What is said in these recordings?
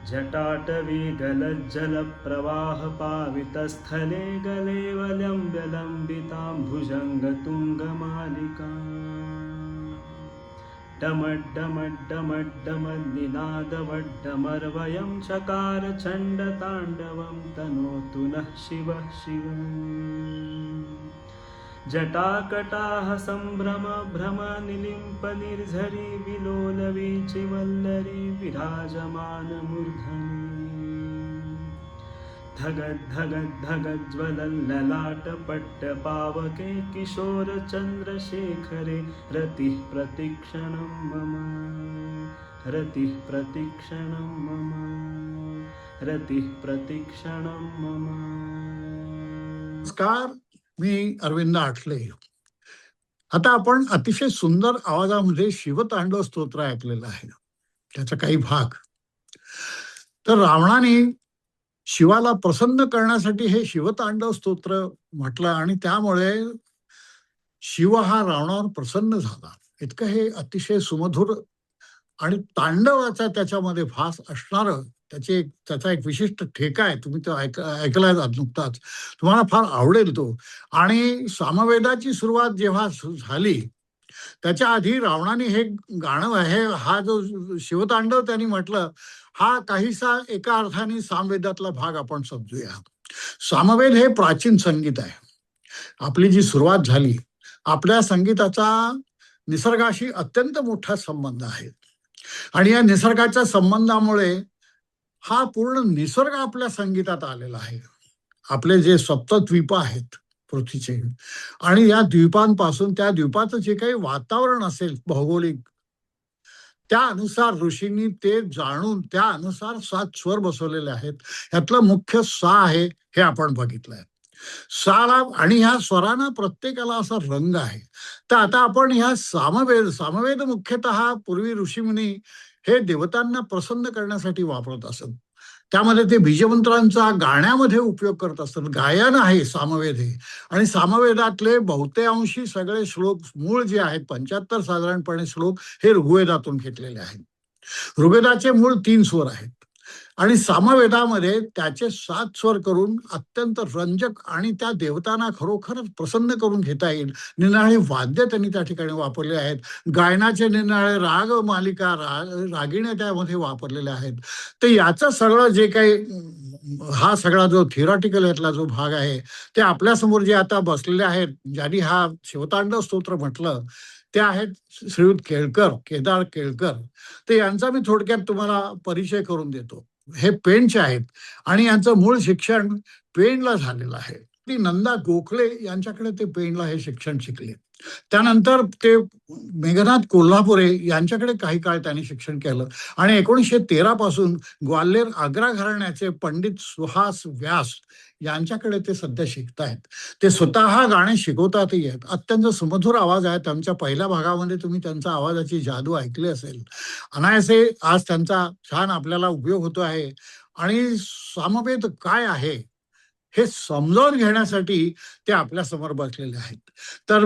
जटाटवी गलज्जलप्रवाहपावितस्थले गलेवलम्ब्य लम्बितां भुजङ्गतुङ्गमालिका डमड्डमड्डमड्डमन्निनादवड्डमर्वयं चकार चण्डताण्डवं तनोतु नः शिवः शिवम् जटाकटाह सम्भ्रम भ्रम निलिम्प निर्झरी विलोलवीचिवल्लरी विराजमानमूर्धनि धगद्धगद्धगज्ज्वलल्ललाटपट्टपावके किशोरचन्द्रशेखरे रतिः प्रतीक्षणं मम रतिः प्रतीक्षणं मम रतिः प्रतीक्षणं मम। नमस्कार, मी अरविंद आठले. आता आपण अतिशय सुंदर आवाजामध्ये शिवतांडव स्तोत्र ऐकलेलं आहे, त्याचा काही भाग. तर रावणाने शिवाला प्रसन्न करण्यासाठी हे शिवतांडव स्तोत्र म्हटलं आणि त्यामुळे शिव हा रावणावर प्रसन्न झाला. इतकं हे अतिशय सुमधुर आणि तांडवाचा त्याच्यामध्ये भास असणार त्याचा एक विशिष्ट ठेका आहे. तुम्ही तो ऐकलाय नुकताच, तुम्हाला फार आवडेल तो. आणि सामवेदाची सुरुवात जेव्हा झाली त्याच्या आधी रावणाने हे गाणं आहे, हा जो शिवतांडव त्यांनी म्हटलं, हा काहीसा एका अर्थाने सामवेदातला भाग आपण समजूया. सामवेद हे प्राचीन संगीत आहे. आपली जी सुरुवात झाली, आपल्या संगीताचा निसर्गाशी अत्यंत मोठा संबंध आहे आणि या निसर्गाच्या संबंधामुळे हा पूर्ण निसर्ग आपल्या संगीतात आलेला आहे. आपले जे सप्तद्वीप आहेत पृथ्वीचे, आणि या द्वीपांपासून त्या द्वीपाचं जे काही वातावरण असेल भौगोलिक, त्यानुसार ऋषींनी ते जाणून त्यानुसार 7 स्वर बसवलेले आहेत. यातलं मुख्य सा आहे हे आपण बघितलंय. साला आणि ह्या स्वरांना प्रत्येकाला असा रंग आहे. तर आता आपण ह्या सामवेद मुख्यतः पूर्वी ऋषीमुनी हे देवतांना प्रसन्न करण्यासाठी वापरत असत. त्यामध्ये ते बीजमंत्रांचा गाण्यामध्ये उपयोग करत असतात. गायन आहे सामवेद हे. आणि सामवेदातले बहुतेकांशी सगळे श्लोक मूळ जे आहेत 75 साधारणपणे श्लोक हे ऋग्वेदातून घेतलेले आहेत. ऋग्वेदाचे मूळ 3 स्वर आहेत आणि सामवेदामध्ये त्याचे 7 स्वर करून अत्यंत रंजक आणि त्या देवतांना खरोखरच प्रसन्न करून घेता येईल निनाळे वाद्य त्यांनी त्या ठिकाणी वापरले आहेत. गायनाचे निनाळे राग मालिका रागिण्या त्यामध्ये वापरलेल्या आहेत. तर याचं सगळं जे काही हा सगळा जो थिअरॉटिकल यातला जो भाग आहे ते आपल्यासमोर जे आता बसलेले आहेत, ज्यांनी हा शिवतांडव स्तोत्र म्हटलं, ते आहेत श्रीयुत केदार केळकर. तर यांचा मी थोडक्यात तुम्हाला परिचय करून देतो. हे पेणचे आहेत आणि यांचं मूळ शिक्षण पेणला झालेलं आहे. ती नंदा गोखले यांच्याकडे ते पेणला हे शिक्षण शिकले. त्यानंतर ते मेघनाथ कोल्हापुरे यांच्याकडे काही काळ त्यांनी शिक्षण केलं आणि 1913 पासून ग्वाल्हेर आग्रा घराण्याचे पंडित सुहास व्यास यांच्याकडे ते सध्या शिकतायत. ते स्वतः गाणे शिकवतातही आहेत. अत्यंत सुमधुर आवाज आहे त्यांच्या. पहिल्या भागामध्ये तुम्ही त्यांच्या आवाजाची जादू ऐकली असेल. अनायासे आज त्यांचा छान आपल्याला उपयोग होतो आहे. आणि सामवेद काय आहे हे समजावून घेण्यासाठी ते आपल्या समोर बसलेले आहेत. तर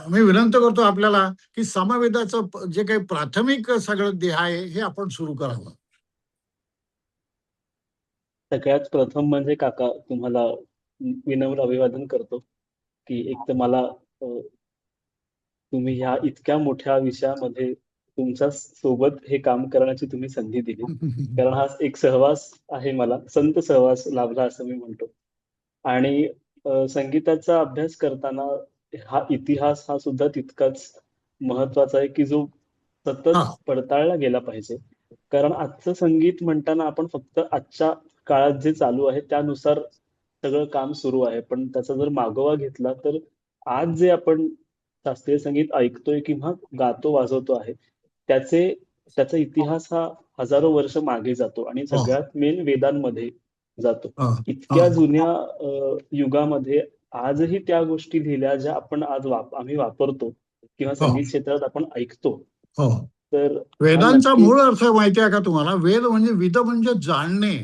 मी विनंती करतो आपल्याला की सामवेदाचं जे काही प्राथमिक सगळं देह आहे हे आपण सुरू करावं. सगळ्यात प्रथम म्हणजे काका, तुम्हाला विनम्र अभिवादन करतो की एक तर मला तुम्ही ह्या इतक्या मोठ्या विषयामध्ये तुमच्या सोबत हे काम करण्याची तुम्ही संधी दिली. कारण हा एक सहवास आहे, मला संत सहवास लाभला असं मी म्हणतो. आणि संगीताचा अभ्यास करताना हा इतिहास हा सुद्धा तितकाच महत्वाचा आहे की जो सतत पडताळला गेला पाहिजे. कारण आजचं संगीत म्हणताना आपण फक्त आजच्या काळात जे चालू आहे त्यानुसार सगळं काम सुरू आहे, पण त्याचा जर मागोवा घेतला तर आज जे आपण शास्त्रीय संगीत ऐकतोय किंवा गातो वाजवतो आहे त्याचा इतिहास हा हजारो वर्ष मागे जातो आणि सगळ्यात मेन वेदांमध्ये जातो. इतक्या जुन्या युगामध्ये आजही त्या गोष्टी लिहिल्या ज्या आपण आज आम्ही वापरतो किंवा संगीत क्षेत्रात आपण ऐकतो. तर वेदांचा मूळ अर्थ माहिती आहे का तुम्हाला? वेद म्हणजे विद म्हणजे जाणणे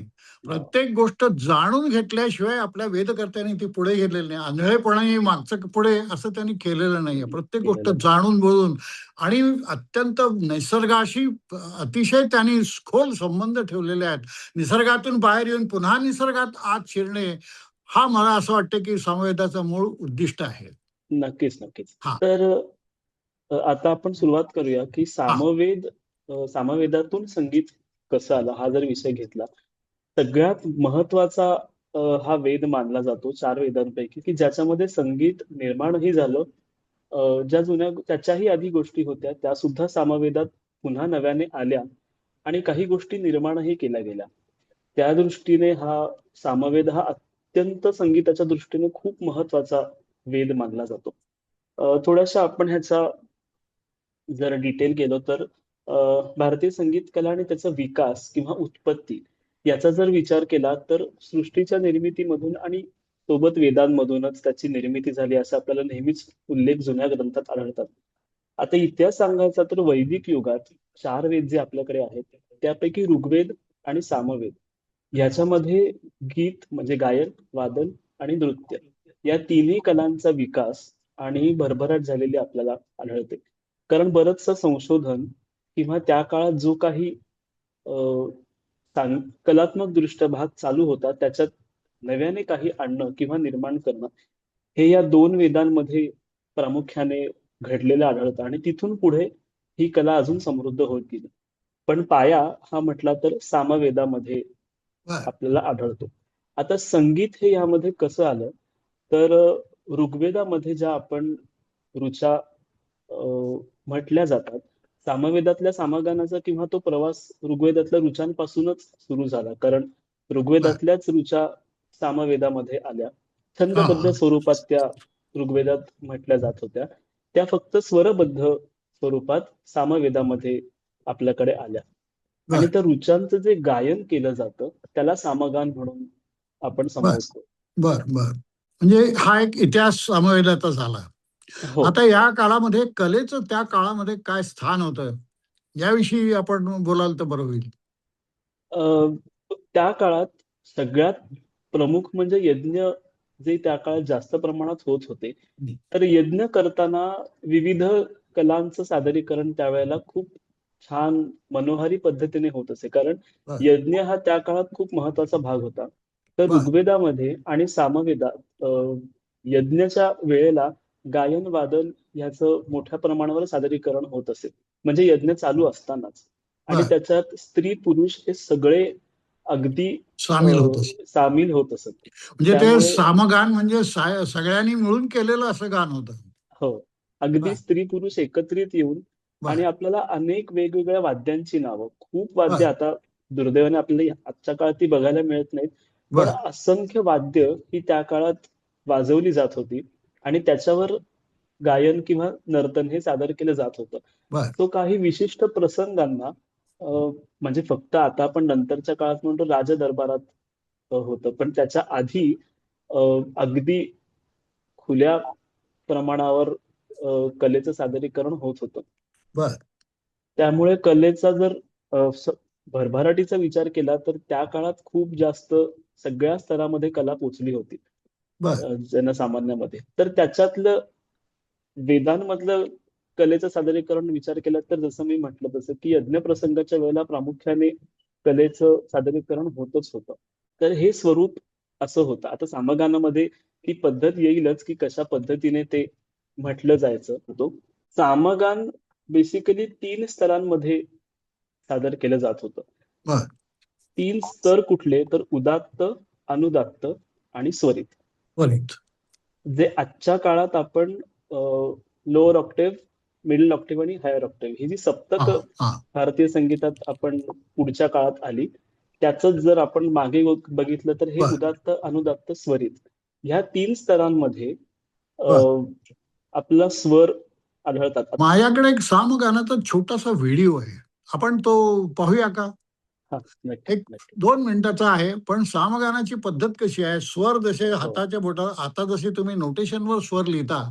प्रत्येक गोष्ट जाणून घेतल्याशिवाय आपल्या वेदकर्त्यांनी ती पुढे गेलेली नाही. आंधळेपणाने मागचं पुढे असं त्यांनी केलेलं नाहीये. प्रत्येक गोष्ट केलेलं नाही. जाणून बोलून आणि अत्यंत निसर्गाशी अतिशय त्यांनी खोल संबंध ठेवलेले आहेत. निसर्गातून बाहेर येऊन पुन्हा निसर्गात आत शिरणे, हा मला असं वाटतं की सामवेदाचं मूळ उद्दिष्ट आहे. नक्कीच, नक्कीच. हा. तर आता आपण सुरुवात करूया की हा. सामवेदातून संगीत कसं आलं हा जर विषय घेतला, सगळ्यात महत्वाचा हा वेद मानला जातो 4 वेदांपैकी, की ज्याच्यामध्ये संगीत निर्माणही झालं. ज्या जुन्या त्याच्याही आधी गोष्टी होत्या त्या सुद्धा सामवेदात पुन्हा नव्याने आल्या आणि काही गोष्टी निर्माणही केल्या गेल्या. त्या दृष्टीने हा सामवेद हा अत्यंत संगीताच्या दृष्टीने खूप महत्वाचा वेद मानला जातो. थोड्याशा आपण ह्याचा जर डिटेल गेलो तर भारतीय संगीत कला आणि त्याचा विकास किंवा उत्पत्ती याचा जर विचार केला तर सृष्टीच्या निर्मितीमधून आणि सोबत वेदांमधूनच त्याची निर्मिती झाली असं आपल्याला नेहमीच उल्लेख जुन्या ग्रंथात आढळतात. आता इतिहास सांगायचा तर वैदिक युगात 4 वेद जे आपल्याकडे आहेत त्यापैकी ऋग्वेद आणि सामवेद याच्यामध्ये गीत म्हणजे गायन, वादन आणि नृत्य या तिन्ही कलांचा विकास आणि भरभराट झालेली आपल्याला आढळते. कारण बरंचसं संशोधन किंवा त्या काळात जो काही कलात्मक दृष्ट्या भाग चालू होता त्याच्यात नव्याने काही आणणं किंवा निर्माण करणं हे या 2 वेदांमध्ये प्रामुख्याने घडलेलं आढळतं आणि तिथून पुढे ही कला अजून समृद्ध होत गेली. पण पाया हा म्हटला तर सामवेदामध्ये बर. आपल्याला आढळतो. आता संगीत हे यामध्ये कसं आलं तर ऋग्वेदामध्ये ज्या आपण ऋचा म्हटल्या जातात. सामवेदातल्या सामगानाचा किंवा तो प्रवास ऋग्वेदातल्या ऋचांपासूनच सुरू झाला. कारण बर. ऋग्वेदातल्याच ऋचा सामवेदामध्ये आल्या. हा. छंदबद्ध हा. स्वरूपात त्या ऋग्वेदात म्हटल्या जात होत्या. त्या फक्त स्वरबद्ध स्वरूपात सामवेदामध्ये आपल्याकडे आल्या. आणि बर. त्या ऋचांचं जे गायन केलं जातं त्याला सामगान म्हणून आपण बर. संबोधतो. बर. बर. म्हणजे हा एक इतिहास सामवेदाचा झाला. हो. आता या काळामध्ये कलेचं त्या काळामध्ये काय स्थान होतं, याविषयी आपण बोलाल तर बरं होईल. त्या काळात सगळ्यात प्रमुख म्हणजे यज्ञ जे त्या काळात जास्त प्रमाणात होत होते. तर यज्ञ करताना विविध कलांचं सादरीकरण त्यावेळेला खूप छान मनोहारी पद्धतीने होत असे. कारण बर. यज्ञ हा त्या काळात खूप महत्वाचा भाग होता. तर बर. ऋग्वेदामध्ये आणि सामवेदात यज्ञाच्या वेळेला गायन, वादन ह्याचं मोठ्या प्रमाणावर सादरीकरण होत असे. म्हणजे यज्ञ चालू असतानाच. आणि बर. त्याच्यात स्त्री पुरुष हे सगळे अगदी सामील होत असे. सामील होत असत. म्हणजे ते त्यामुळे सामगान म्हणजे सगळ्यांनी मिळून केलेलं असं गाण होतं. हो, अगदी बर. स्त्री पुरुष एकत्रित येऊन आणि बर. आपल्याला अनेक वेगवेगळ्या वाद्यांची नावं, खूप वाद्य बर. आता दुर्दैवाने आपल्याला आजच्या काळात ती बघायला मिळत नाहीत. पण बर. असंख्य वाद्य ही त्या काळात वाजवली जात होती आणि त्याच्यावर गायन किंवा नर्तन हे सादर केलं जात होतं. बर. तो काही विशिष्ट प्रसंगांना म्हणजे फक्त आता आपण नंतरच्या काळात म्हणतो राजदरबारात होतं. पण त्याच्या आधी अगदी खुल्या प्रमाणावर कलेचं सादरीकरण होत होतं. बर. त्यामुळे कलेचा जर भरभराटीचा विचार केला तर त्या काळात खूप जास्त सगळ्या स्तरामध्ये कला पोचली होती बर. जनसामान्यामध्ये. तर त्याच्यातलं वेदांमधलं कलेचं सादरीकरण विचार केला तर जसं मी म्हटलं तसं की यज्ञप्रसंगाच्या वेळेला प्रामुख्याने कलेचं सादरीकरण होतच होतं. तर हे स्वरूप असं होतं. आता सामगानामध्ये ती पद्धत येईलच की कशा पद्धतीने ते म्हटलं जायचं होतं. सामगान बेसिकली 3 स्तरांमध्ये सादर केलं जात होतं. बर. 3 स्तर कुठले तर उदात्त, अनुदात्त आणि स्वरित. त्वरित. जे आजच्या काळात आपण लोअर ऑक्टेव्ह, मिडल ऑक्टेव्ह आणि हायर ऑक्टेव्ह ही जी हा. सप्तक हा. भारतीय संगीतात आपण पुढच्या काळात आली, त्याचंच जर आपण मागे बघितलं तर हे बर. उदात्त, अनुदात्त, स्वरित ह्या 3 स्तरांमध्ये बर. आपला स्वर आढळतात. माझ्याकडे एक सामगानाचा छोटासा व्हिडिओ आहे, आपण तो पाहूया का? हां, नक्की, एक नक्की. 2 मिनिटाचा आहे, पण सामगानाची पद्धत कशी आहे, स्वर जसे हो. हाताच्या बोटा आता जसे तुम्ही नोटेशनवर स्वर लिहिता,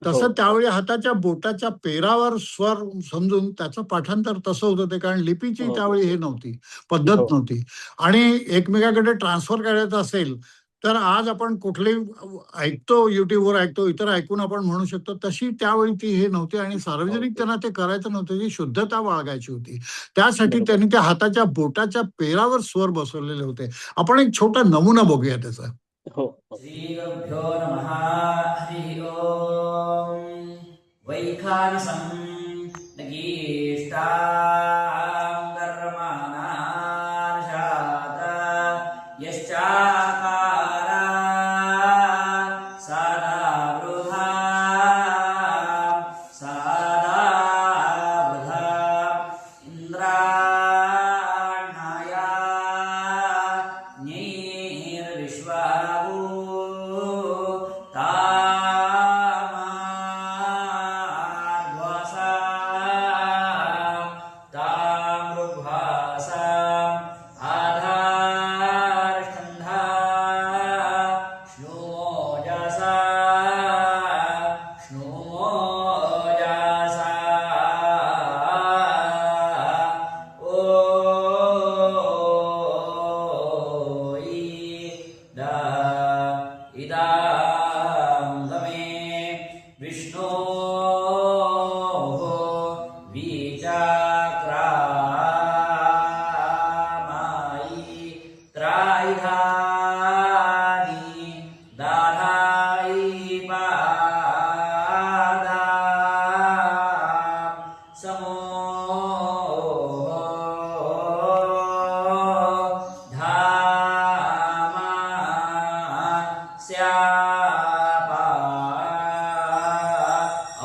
हो तसं त्यावेळी हाताच्या बोटाच्या पेरावर स्वर समजून त्याचं पाठांतर तसं होतं ते, कारण लिपीची हो त्यावेळी हे नव्हती, पद्धत हो नव्हती. आणि एकमेकाकडे ट्रान्सफर करायचं असेल तर आज आपण कुठलेही ऐकतो, युट्यूबवर ऐकतो, इतर ऐकून आपण म्हणू शकतो, तशी त्यावेळी ती हे नव्हती आणि सार्वजनिक हो त्यांना ते करायचं नव्हतं, जी शुद्धता बाळगायची होती. त्यासाठी बरोबर. त्यांनी त्या हाताच्या बोटाच्या पेरावर स्वर बसवलेले होते. आपण एक छोटा नमुना बघूया त्याचा. हो हो श्रीगुरुभ्यो नमः हरिः ओम् वैखानसं न गीष्टां कर्मणार्षात् यश्चाकारा सदा वृथा इन्द्राणाया न्यैर्विश्वावो तामार्ध्वसा तामृग्भासा आधारष्ठन्धा श्नोमोजसा श्नोमोजसा दा इदां गमे विष्णोः विचाक्रामायि त्रायिधानि दाधायि पादा समो धामा स्यापा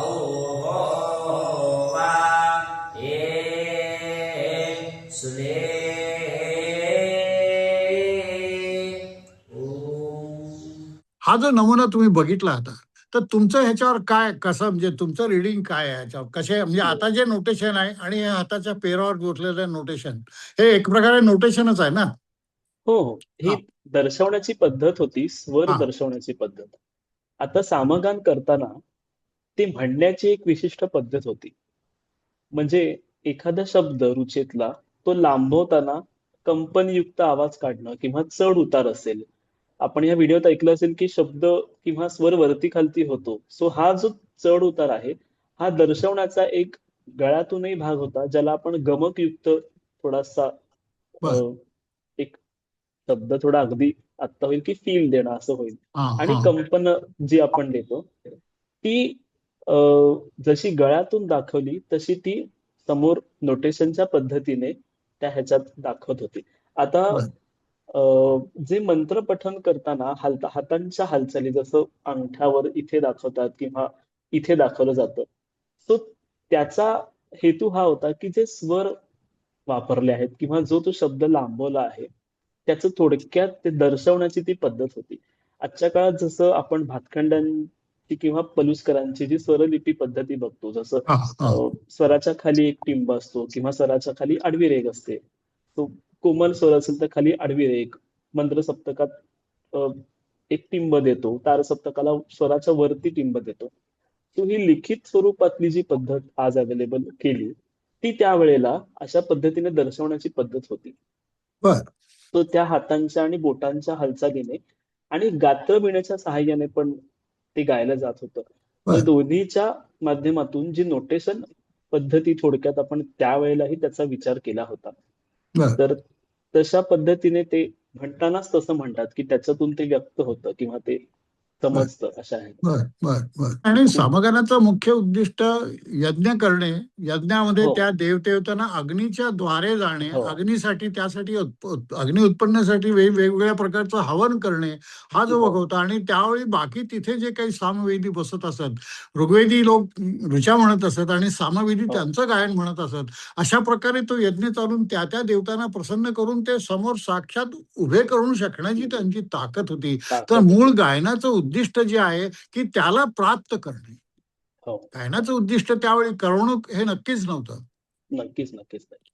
औवा ए सुले हा जो नमुना तुम्ही बघितला आता, तर तुमचं ह्याच्यावर काय, कसं, म्हणजे तुमचं रिडिंग काय आहे ह्याच्यावर, कसे, म्हणजे आता जे नोटेशन आहे आणि हे हाताच्या पेरावर गोठलेलं नोटेशन, हे एक प्रकारे नोटेशनच आहे ना? हो हो ही हा. दर्शवण्याची पद्धत होती, स्वर हा. दर्शवण्याची पद्धत. आता सामगान करताना ते म्हणण्याची एक विशिष्ट पद्धत होती. म्हणजे एखादा शब्द रुचेतला तो लांबवताना कंपनयुक्त आवाज काढणं किंवा चढ उतार असेल. आपण या व्हिडिओत ऐकलं असेल की शब्द किंवा स्वर वरती खालती होतो. सो हा जो चढ उतार आहे हा दर्शवण्याचा एक गळ्यातूनही भाग होता, ज्याला आपण गमकयुक्त थोडासा बर. अ, एक शब्द थोडा अगदी आत्ता होईल की फील देणं असं होईल. हा. आणि हा. कंपन जी आपण देतो ती अ, जशी गळ्यातून दाखवली तशी ती समोर नोटेशनच्या पद्धतीने त्या ह्याच्यात दाखवत होती. आता बर. जे मंत्र पठण करताना हातांच्या हालचाली जसं अंगठ्यावर इथे दाखवतात किंवा इथे दाखवलं जातं. तो त्याचा हेतू हा होता की जे स्वर वापरले आहेत किंवा जो तो शब्द लांबवला आहे त्याचं थोडक्यात ते दर्शवण्याची ती पद्धत होती. आजच्या काळात जसं आपण भातखंडांची किंवा पलुसकरांची जी स्वरलिपी पद्धती बघतो, जसं हा. हा. स्वराच्या खाली एक टिंब असतो किंवा स्वराच्या खाली आडवी रेघ असते. तो कोमल स्वर असेल तर खाली आडवी रेघ, मंत्र सप्तकात एक टिंब देतो, तारसप्तकाला स्वराच्या वरती टिंब देतो. तो ही लिखित स्वरूपातली जी पद्धत आज अवेलेबल केली ती त्यावेळेला अशा पद्धतीने दर्शवण्याची पद्धत होती. बर. तो त्या हातांच्या आणि बोटांच्या हालचालीने आणि गात्रविण्याच्या सहाय्याने पण ते गायलं जात होतं. तर बर. दोन्हीच्या माध्यमातून जी नोटेशन पद्धती थोडक्यात आपण त्यावेळेलाही त्याचा विचार केला होता. बर. तर तशा पद्धतीने ते म्हणतानाच तसं म्हणतात की त्याच्यातून ते व्यक्त होतं किंवा ते समजतं अशा आहे. बर. बर. बर. आणि सामगानाचं मुख्य उद्दिष्ट यज्ञ करणे, यज्ञामध्ये हो त्या देवदेवतांना अग्नीच्या द्वारे जाणे, हो अग्नीसाठी, त्यासाठी अग्नी उत्पन्नासाठी वेगवेगळ्या प्रकारचं हवन करणे, हा जो हो भाग होता. आणि त्यावेळी बाकी तिथे जे काही सामवेदी बसत असत, ऋग्वेदी लोक ऋचा म्हणत असत आणि सामवेदी हो त्यांचं गायन म्हणत असत. अशा प्रकारे तो यज्ञ चालून त्या त्या देवतांना प्रसन्न करून ते समोर साक्षात उभे करून शकण्याची त्यांची ताकद होती. तर ताकद होती. मूळ गायनाचं उद्दिष्ट जे आहे की त्याला प्राप्त करणे. हो गायनाचं उद्दिष्ट त्यावेळी करवणूक हे नक्कीच नव्हतं. नक्कीच नक्कीच नाही.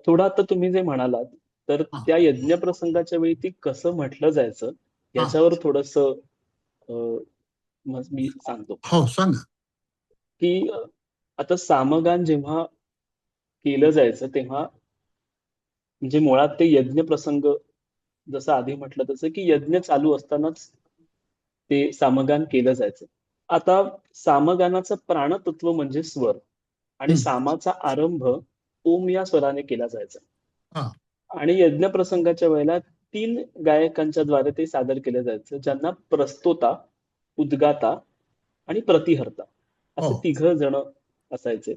थोडं आता तुम्ही जे म्हणालात तर हा. त्या यज्ञ प्रसंगाच्या वेळी ती कसं म्हटलं जायचं हा. याच्यावर थोडस मग मी सांगतो हो, सांगा. की आता सामगान जेव्हा केलं जायचं तेव्हा म्हणजे मुळात ते यज्ञ प्रसंग, जसं आधी म्हटलं तसं की यज्ञ चालू असतानाच ते सामगान केलं जायचं. आता सामगानाचं प्राणतत्व म्हणजे स्वर आणि हं. सामाचा आरंभ ओम या स्वराने केला जायचा. हां. आणि यज्ञ प्रसंगाच्या वेळेला 3 गायकांच्या द्वारे ते सादर केलं जायचं, ज्यांना प्रस्तोता, उद्गाता आणि प्रतिहर्ता हो. असे 3 जण असायचे.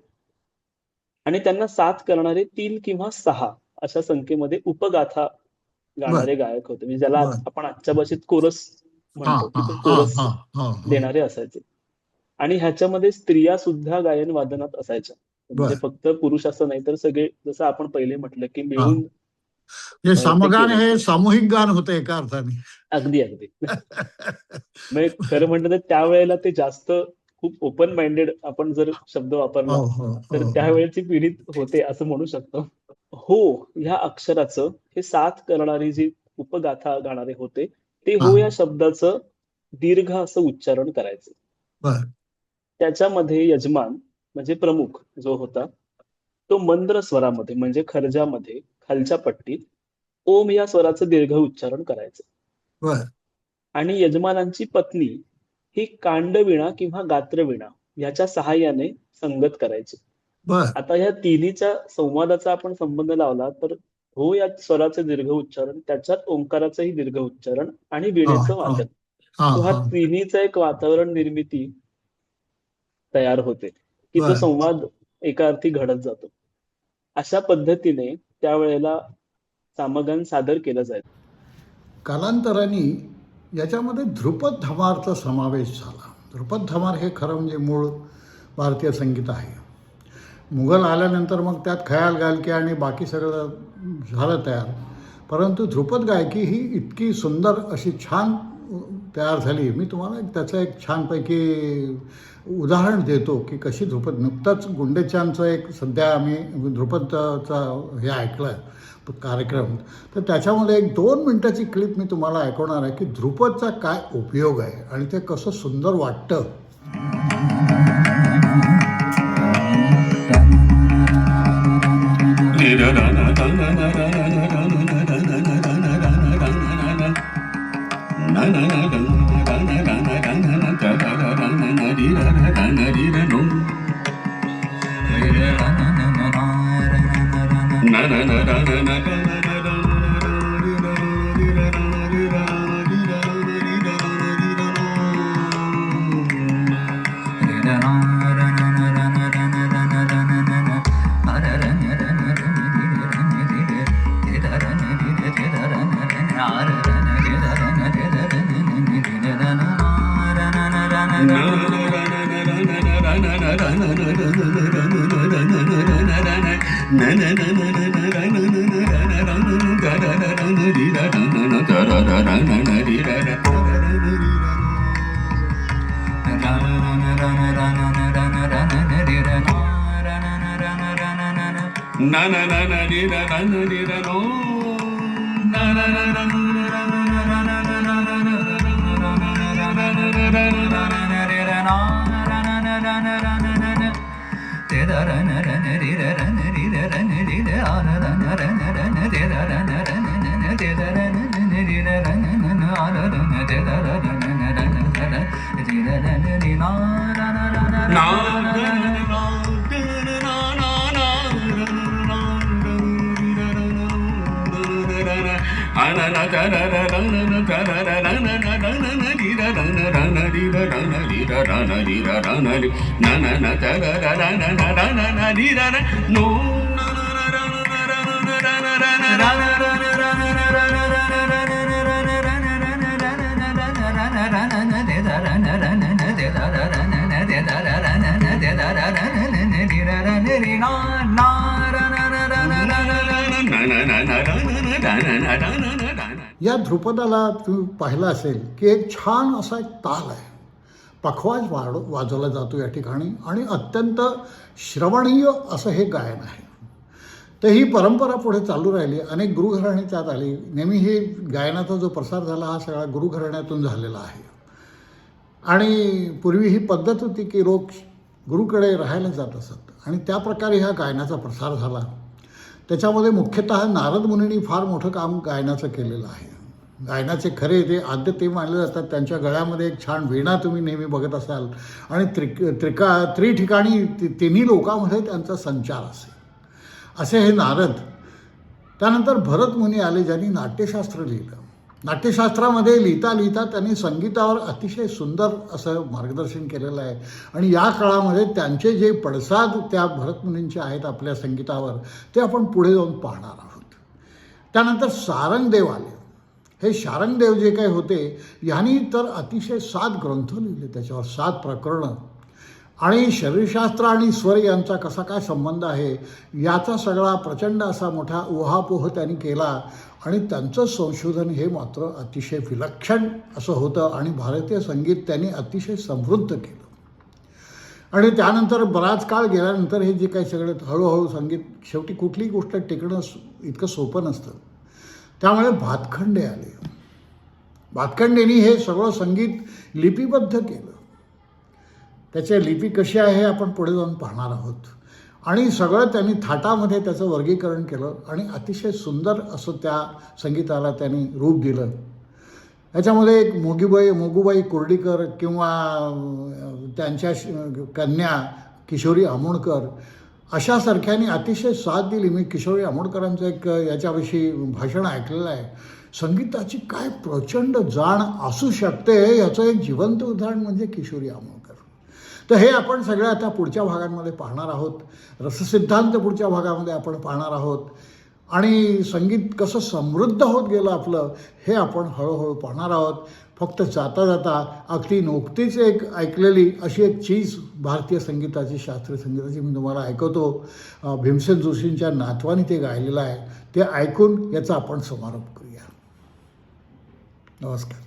आणि त्यांना साथ करणारे 3 किंवा 6 अशा संख्येमध्ये उपगाथा बरं, गाणारे गायक होते. म्हणजे ज्याला बरं. आपण आजच्या भाषेत कोरस हां, म्हणतो, की हां, ते हां, कोरस हां, हां, हां. देणारे असायचे. आणि ह्याच्यामध्ये स्त्रिया सुद्धा गायन वादनात असायच्या. म्हणजे बरं. फक्त पुरुष असं नाही, तर सगळे जसं आपण पहिले म्हटलं, की हां. मिळून म्हणजे ते समगान केलं हे जातं. सामूहिक गान होतं एका अर्थाने. अगदी, अगदी. म्हणजे खरं म्हटलं तर त्यावेळेला ते जास्त खूप ओपन माइंडेड आपण जर शब्द हो, वापरला, हो, तर हो, हो. त्यावेळेची पिढी होते असं म्हणू शकतो. हो ह्या अक्षराचं हे साथ करणारी जी उपगाथा गाणारे होते, ते हो हां. या शब्दाचं दीर्घ असं उच्चारण करायचे. बरं, त्याच्यामध्ये यजमान म्हणजे प्रमुख जो होता, तो मंद्र स्वरामध्ये म्हणजे खर्जामध्ये खालच्या पट्टीत ओम या स्वराचं दीर्घ उच्चारण करायचं. बरं, आणि यजमानांची पत्नी ही कांडवीणा किंवा गात्रवीणा ह्याच्या सहाय्याने संगत करायची. बरं. आता ह्या तिन्हीच्या संवादाचा आपण संबंध लावला तर हो या स्वराचे दीर्घ उच्चारण, त्याच्यात ओंकाराचंही दीर्घ उच्चारण आणि हां, वीणेचं हां, वादन. हां, सो हा हां. तिन्हीचं एक वातावरण निर्मिती तयार होते, की तो बरं. संवाद एका अर्थी घडत जातो. अशा पद्धतीने त्यावेळेला सामगान सादर केलं जायचं. कालांतराने याच्यामध्ये ध्रुपद धमारचा समावेश झाला. ध्रुपद धमार हे खरं म्हणजे मूळ भारतीय संगीत आहे. मुघल आल्यानंतर मग त्यात खयाल गायकी आणि बाकी सगळं झालं तयार. परंतु ध्रुपद गायकी ही इतकी सुंदर अशी छान तयार झाली. मी तुम्हाला त्याचं एक छानपैकी उदाहरण देतो की कशी ध्रुपद. नुकतंच गुंडेच्यांचं एक सध्या आम्ही ध्रुपदचा हे ऐकलं आहे कार्यक्रम. तर त्याच्यामध्ये एक 2 मिनिटाची क्लिप मी तुम्हाला ऐकवणार आहे की ध्रुपदचा काय उपयोग आहे आणि ते कसं सुंदर वाटतं. या ध्रुपदाला तुम्ही पाहिलं असेल की एक छान असा एक ताल आहे. पखवाज वाजवला जातो या ठिकाणी आणि अत्यंत श्रवणीय असं हे गायन आहे. तर ही परंपरा पुढे चालू राहिली. अनेक गुरुघराणे त्यात आली. नेहमी हे गायनाचा जो प्रसार झाला हा सगळा गुरुघराण्यातून झालेला आहे. आणि पूर्वी ही पद्धत होती की लोक गुरुकडे राहायला जात असत आणि त्या प्रकारे ह्या गायनाचा प्रसार झाला. त्याच्यामध्ये मुख्यतः नारद मुनींनी फार मोठं काम गायनाचं केलेलं आहे. गायनाचे खरे ते आद्य ते मानले जातात. त्यांच्या गळ्यामध्ये एक छान वीणा तुम्ही नेहमी बघत असाल आणि त्रिठिकाणी तिन्ही लोकांमध्ये त्यांचा संचार असे हे नारद. त्यानंतर भरत मुनी आले, ज्यांनी नाट्यशास्त्र लिहिलं. नाट्यशास्त्रामध्ये लिहिता लिहिता त्यांनी संगीतावर अतिशय सुंदर असं मार्गदर्शन केलेलं आहे आणि या काळामध्ये त्यांचे जे पडसाद त्या भरत मुनींचे आहेत आपल्या संगीतावर ते आपण पुढे जाऊन पाहणार आहोत. त्यानंतर सारंगदेव आले. हे शारंगदेव जे काही होते यांनी तर अतिशय 7 ग्रंथ लिहिले, त्याच्यावर 7 प्रकरणं. आणि शरीरशास्त्र आणि स्वर यांचा कसा काय संबंध आहे याचा सगळा प्रचंड असा मोठा उहापोह त्यांनी केला आणि त्यांचं संशोधन हे मात्र अतिशय विलक्षण असं होतं आणि भारतीय संगीत त्यांनी अतिशय समृद्ध केलं. आणि त्यानंतर बराच काळ गेल्यानंतर हे जे काही सगळं हळूहळू संगीत, शेवटी कुठलीही गोष्ट टिकणं इतकं सोपं नसतं. त्यामुळे भातखंडे आले. भातखंडेंनी हे सगळं संगीत लिपिबद्ध केलं. त्याची लिपी कशी आहे हे आपण पुढे जाऊन पाहणार आहोत. आणि सगळं त्यांनी थाटामध्ये त्याचं वर्गीकरण केलं आणि अतिशय सुंदर असं त्या संगीताला त्यांनी रूप दिलं. याच्यामध्ये एक मोगूबाई कुर्डीकर किंवा त्यांच्या कन्या किशोरी आमोणकर अशासारख्याने अतिशय साथ दिली. मी किशोरी आमोणकरांचं एक याच्याविषयी भाषण ऐकलेलं आहे. संगीताची काय प्रचंड जाण असू शकते याचं एक जिवंत उदाहरण म्हणजे किशोरी आमोणकर. तर हे आपण सगळं आता पुढच्या भागांमध्ये पाहणार आहोत. रससिद्धांत पुढच्या भागामध्ये आपण पाहणार आहोत आणि संगीत कसं समृद्ध होत गेलं आपलं हे आपण हळूहळू पाहणार आहोत. फक्त जाता जाता अगदी नुकतीच एक ऐकलेली अशी एक चीज भारतीय संगीताची, शास्त्रीय संगीताची मी तुम्हाला ऐकवतो. भीमसेन जोशींच्या नातवानी ते गायलेलं आहे. ते ऐकून याचा आपण समारोप करूया. नमस्कार.